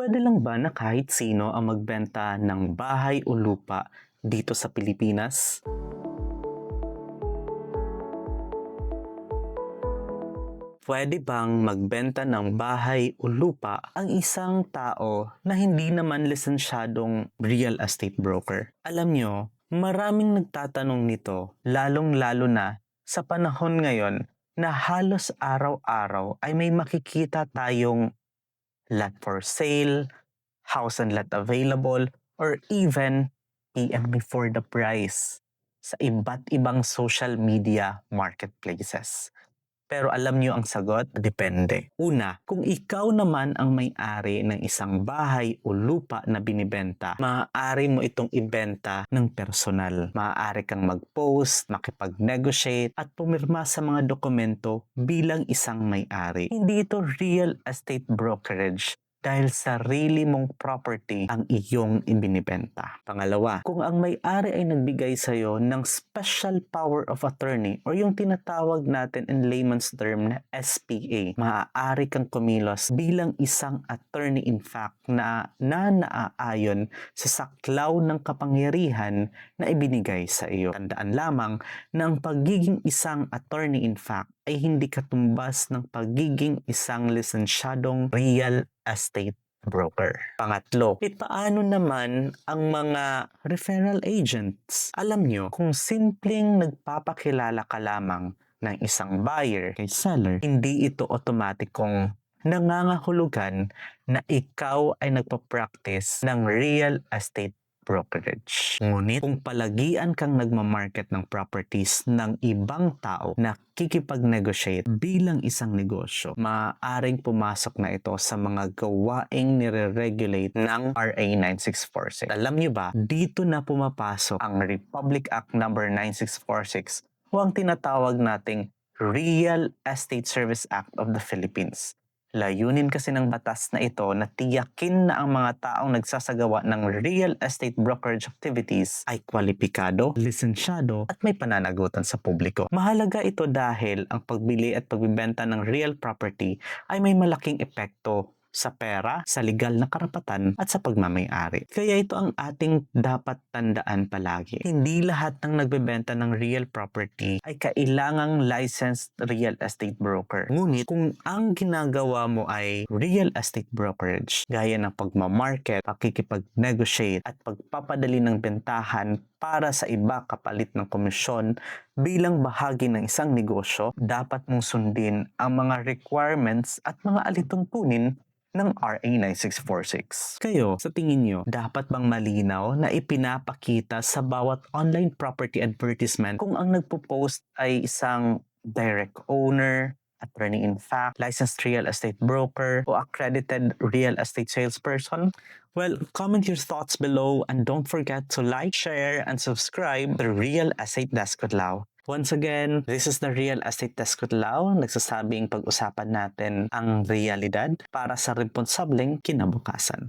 Puwede lang ba na kahit sino ang magbenta ng bahay o lupa dito sa Pilipinas? Puwede bang magbenta ng bahay o lupa ang isang tao na hindi naman lisensyadong real estate broker? Alam nyo, maraming nagtatanong nito, lalong-lalo na sa panahon ngayon na halos araw-araw ay may makikita tayong lot for sale, house and lot available, or even PM before the price sa iba't ibang social media marketplaces. Pero alam niyo ang sagot? Depende. Una, kung ikaw naman ang may-ari ng isang bahay o lupa na binibenta, maaari mo itong ibenta ng personal. Maaari kang mag-post, makipag-negotiate, at pumirma sa mga dokumento bilang isang may-ari. Hindi ito real estate brokerage dahil sarili mong property ang iyong ibinibenta. Pangalawa, kung ang may-ari ay nagbigay sa iyo ng special power of attorney or yung tinatawag natin in layman's term na SPA, maaari kang kumilos bilang isang attorney in fact na naaayon sa saklaw ng kapangyarihan na ibinigay sa iyo. Tandaan lamang na ang pagiging isang attorney in fact ay hindi katumbas ng pagiging isang lisensyadong real estate broker. Pangatlo, paano naman ang mga referral agents? Alam nyo, kung simpleng nagpapakilala ka lamang ng isang buyer kay seller, hindi ito automatikong nangangahulugan na ikaw ay nagpa-practice ng real estate brokerage. Ngunit kung palagian kang nagmamarket ng properties ng ibang tao na kikipag-negotiate bilang isang negosyo, maaaring pumasok na ito sa mga gawaing nire-regulate ng RA 9646. Alam niyo ba, dito na pumapasok ang Republic Act No. 9646 o ang tinatawag nating Real Estate Service Act of the Philippines. Layunin kasi ng batas na ito na tiyakin na ang mga taong nagsasagawa ng real estate brokerage activities ay kwalipikado, lisensyado at may pananagutan sa publiko. Mahalaga ito dahil ang pagbili at pagbibenta ng real property ay may malaking epekto sa pera, sa legal na karapatan at sa pagmamay-ari. Kaya ito ang ating dapat tandaan palagi. Hindi lahat ng nagbebenta ng real property ay kailangang licensed real estate broker. Ngunit kung ang ginagawa mo ay real estate brokerage, gaya ng pagmamarket, pakikipag-negotiate at pagpapadali ng bentahan para sa iba kapalit ng komisyon bilang bahagi ng isang negosyo, dapat mong sundin ang mga requirements at mga alituntunin ng RA 9646. Kayo, sa tingin nyo, dapat bang malinaw na ipinapakita sa bawat online property advertisement kung ang nagpo-post ay isang direct owner, attorney in fact, licensed real estate broker, o accredited real estate salesperson? Well, comment your thoughts below and don't forget to like, share, and subscribe to Real Estate Desk Lao. Once again, this is the Real Estate Desk Lao, nagsasabing pag-usapan natin ang realidad para sa responsableng kinabukasan.